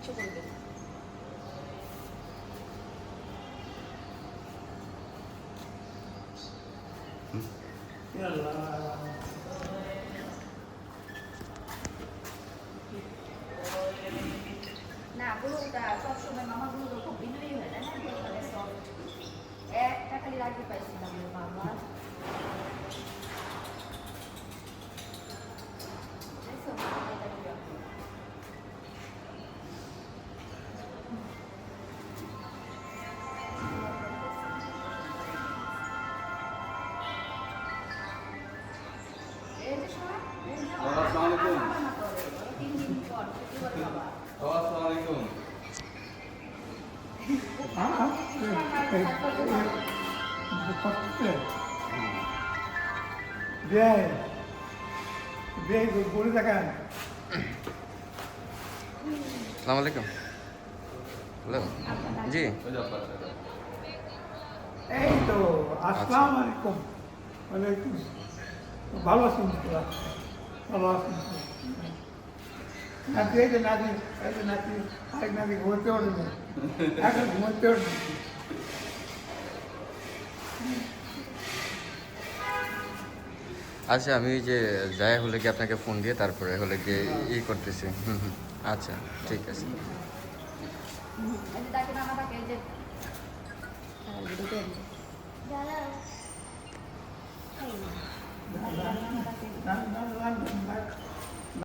কিচ্ছু করবে না। না গরুটা সবসময় মামা গরুটা খুব বিনয়ী হয় না, মানে সব একটা খালি রাখতে পাইছিলাম বাবা। আসসালামু আলাইকুম। হ্যালো জি। এই তো আসসালামু আলাইকুম। ওয়ালাইকুম ভালো আছেন তোরা? ভালো আছেন তো? নাতি এই যে নাতি আরেক নাতি ঘুমোতে ওঠেনি, এখন ঘুমোতে ওঠেনি। আচ্ছা আমি ওই যে যাই হলে কি আপনাকে ফোন দিয়ে তারপরে হলে গিয়ে করতেছি। আচ্ছা ঠিক আছে। তাকে মামা তাকে যে না